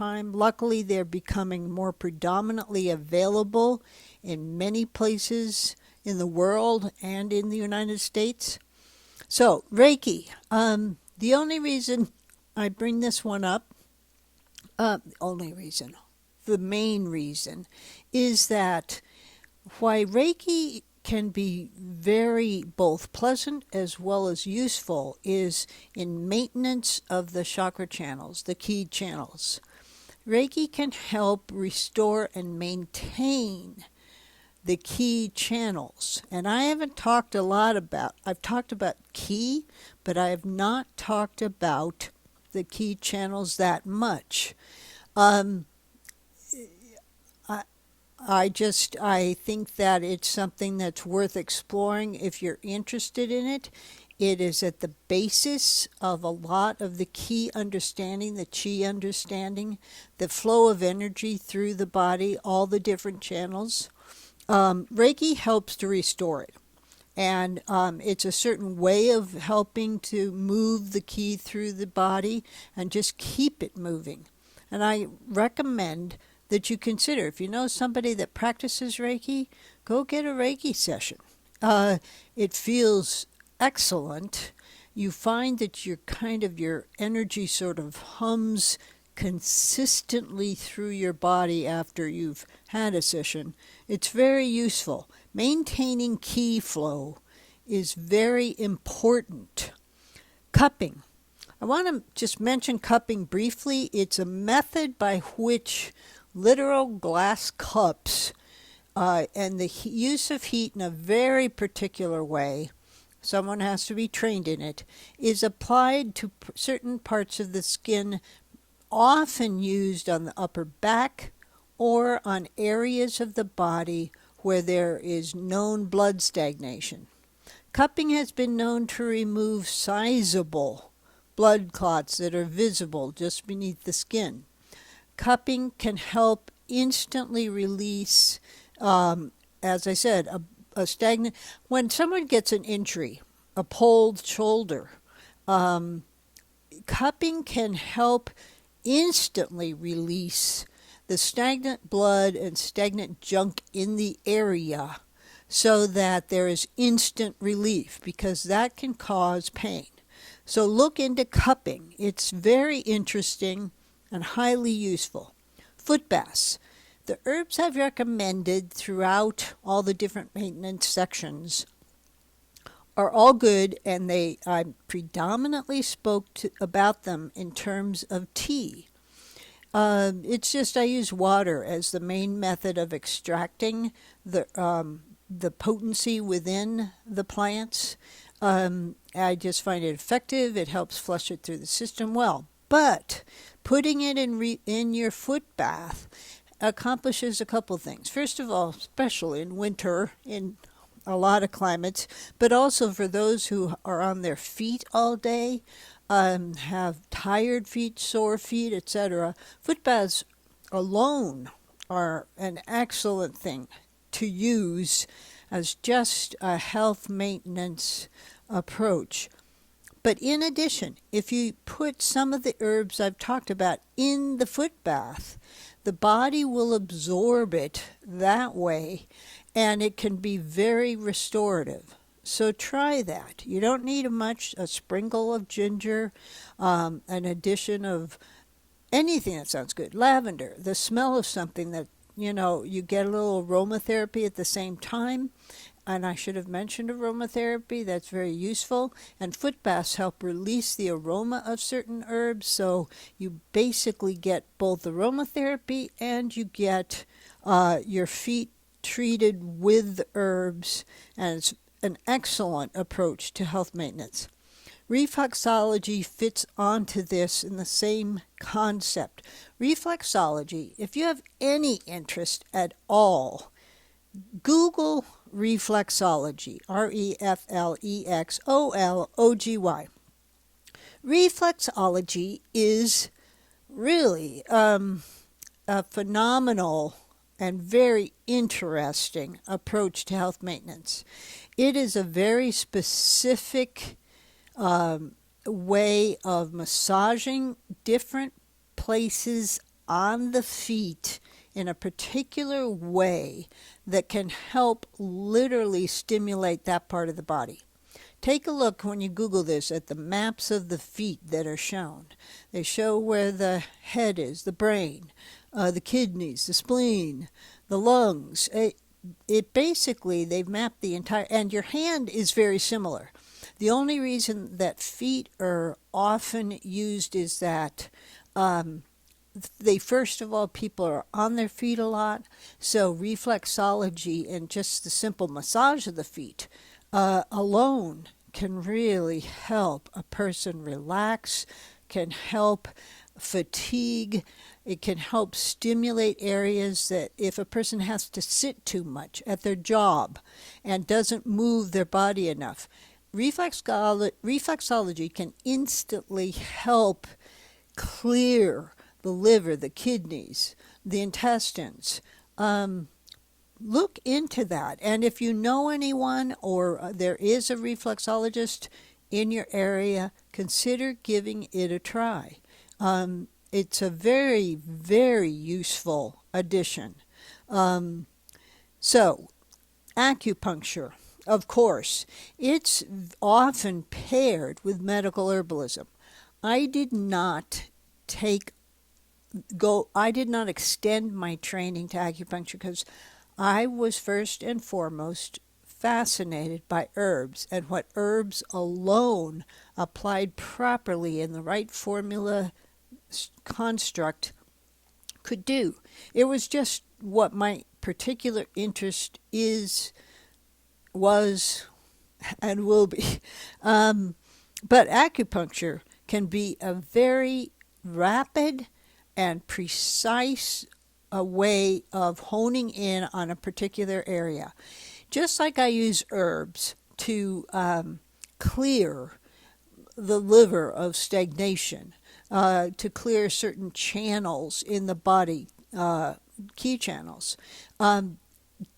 time. Luckily, they're becoming more predominantly available in many places in the world and in the United States. So, Reiki. The only reason I bring this one up, the main reason, is that why Reiki can be very both pleasant as well as useful is in maintenance of the chakra channels, the ki channels. Reiki can help restore and maintain the ki channels. And I haven't talked a lot about, I've talked about ki, but I have not talked about the ki channels that much. I I think that it's something that's worth exploring if you're interested in it. It is at the basis of a lot of the ki understanding, the chi understanding, the flow of energy through the body, all the different channels. Reiki helps to restore it. And it's a certain way of helping to move the ki through the body and just keep it moving. And I recommend that you consider, if you know somebody that practices Reiki, go get a Reiki session. It feels excellent. You find that your energy sort of hums consistently through your body after you've had a session. It's very useful. Maintaining ki flow is very important. Cupping. I want to just mention cupping briefly. It's a method by which literal glass cups and the use of heat in a very particular way, someone has to be trained in it, is applied to certain parts of the skin, often used on the upper back or on areas of the body where there is known blood stagnation. Cupping has been known to remove sizable blood clots that are visible just beneath the skin. Cupping can help instantly release, as I said, a stagnant. When someone gets an injury, a pulled shoulder, cupping can help instantly release the stagnant blood and stagnant junk in the area so that there is instant relief, because that can cause pain. So look into cupping. It's very interesting and highly useful. Foot baths. The herbs I've recommended throughout all the different maintenance sections are all good, and I predominantly spoke about them in terms of tea. It's just I use water as the main method of extracting the potency within the plants. I just find it effective. It helps flush it through the system well. But putting it in your foot bath accomplishes a couple things. First of all, especially in winter, in a lot of climates, but also for those who are on their feet all day, have tired feet, sore feet, etc. Foot baths alone are an excellent thing to use as just a health maintenance approach. But in addition, if you put some of the herbs I've talked about in the foot bath, the body will absorb it that way, and it can be very restorative. So try that. You don't need a sprinkle of ginger, an addition of anything that sounds good. Lavender, the smell of something that, you get a little aromatherapy at the same time. And I should have mentioned aromatherapy. That's very useful. And foot baths help release the aroma of certain herbs. So you basically get both aromatherapy and you get your feet treated with herbs. And it's an excellent approach to health maintenance. Reflexology fits onto this in the same concept. Reflexology, if you have any interest at all, Google reflexology, reflexology. Reflexology is really a phenomenal and very interesting approach to health maintenance. It is a very specific way of massaging different places on the feet in a particular way that can help literally stimulate that part of the body. Take a look when you Google this at the maps of the feet that are shown. They show where the head is, the brain, the kidneys, the spleen, the lungs. It basically, they've mapped the entire, and your hand is very similar. The only reason that feet are often used is that first of all, people are on their feet a lot, so reflexology and just the simple massage of the feet alone can really help a person relax, can help fatigue. It can help stimulate areas that if a person has to sit too much at their job and doesn't move their body enough, reflexology can instantly help clear the liver, the kidneys, the intestines. Look into that. And if you know anyone or there is a reflexologist in your area, consider giving it a try. It's a very, very useful addition. So, acupuncture, of course, it's often paired with medical herbalism. I did not extend my training to acupuncture because I was first and foremost fascinated by herbs and what herbs alone, applied properly in the right formula construct, could do. It was just what my particular interest was, and will be. But acupuncture can be a very rapid and precise way of honing in on a particular area. Just like I use herbs to clear the liver of stagnation, to clear certain channels in the body, key channels.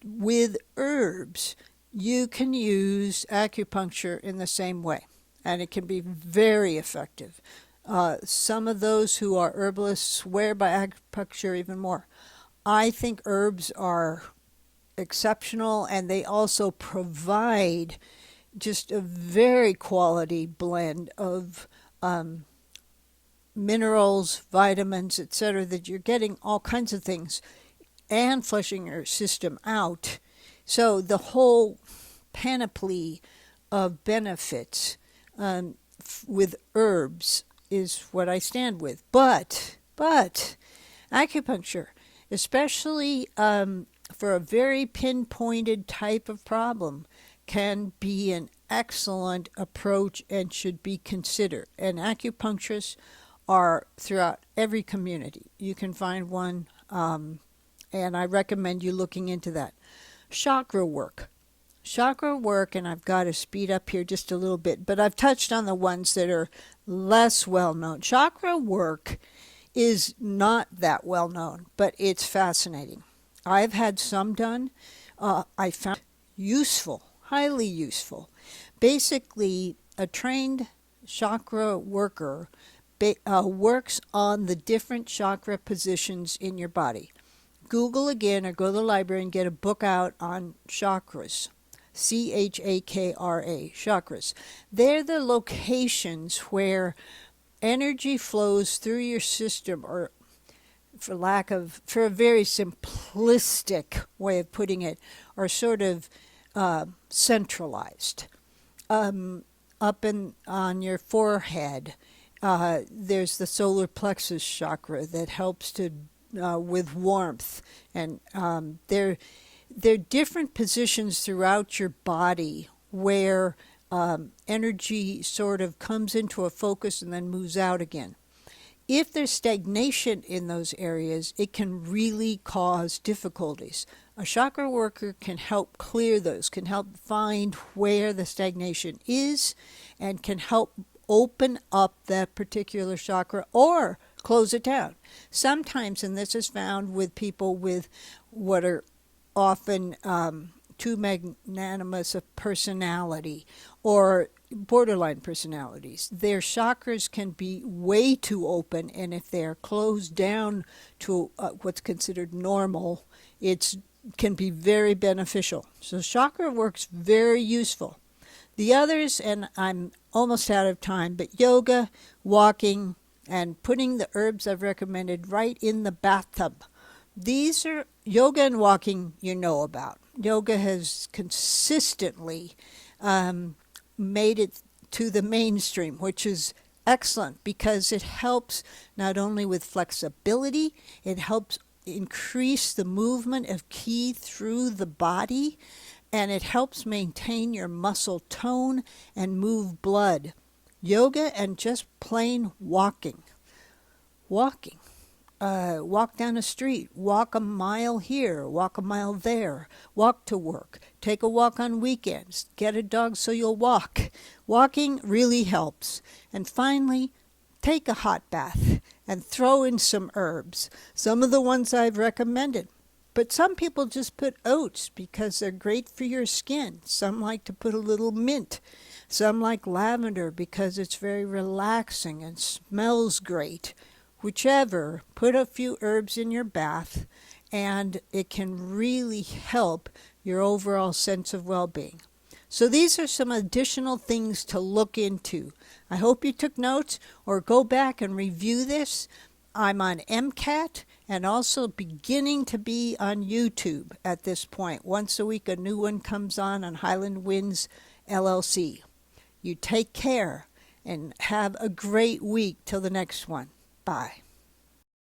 With herbs, you can use acupuncture in the same way, and it can be very effective. Some of those who are herbalists swear by acupuncture even more. I think herbs are exceptional, and they also provide just a very quality blend of minerals, vitamins, etc., that you're getting all kinds of things and flushing your system out. So the whole panoply of benefits with herbs is what I stand with. But acupuncture, especially for a very pinpointed type of problem, can be an excellent approach and should be considered. And acupuncturists are throughout every community. You can find one, and I recommend you looking into that. Chakra work, and I've got to speed up here just a little bit, but I've touched on the ones that are less well known. Chakra work is not that well known, but it's fascinating. I've had some done. I found useful, highly useful. Basically, a trained chakra worker works on the different chakra positions in your body. Google again or go to the library and get a book out on chakras. Chakra, chakras. They're the locations where energy flows through your system, or for a very simplistic way of putting it, are sort of centralized. Up on your forehead, there's the solar plexus chakra that helps to with warmth, and there are different positions throughout your body where energy sort of comes into a focus and then moves out again. If there's stagnation in those areas, it can really cause difficulties. A chakra worker can help clear those, can help find where the stagnation is, and can help open up that particular chakra or close it down. Sometimes, and this is found with people with what are often too magnanimous a personality, or borderline personalities. Their chakras can be way too open, and if they're closed down to what's considered normal, it can be very beneficial. So chakra work's very useful. The others, and I'm almost out of time, but yoga, walking, and putting the herbs I've recommended right in the bathtub. These are yoga and walking you know about. Yoga has consistently made it to the mainstream, which is excellent because it helps not only with flexibility, it helps increase the movement of ki through the body, and it helps maintain your muscle tone and move blood. Yoga and just plain walking. Walk down a street, walk a mile here, walk a mile there, walk to work, take a walk on weekends, get a dog so you'll walk. Walking really helps. And finally, take a hot bath and throw in some herbs, some of the ones I've recommended. But some people just put oats because they're great for your skin. Some like to put a little mint. Some like lavender because it's very relaxing and smells great. Whichever, put a few herbs in your bath, and it can really help your overall sense of well-being. So these are some additional things to look into. I hope you took notes or go back and review this. I'm on MCAT and also beginning to be on YouTube at this point. Once a week a new one comes on Highland Winds LLC. You take care and have a great week till the next one. Bye.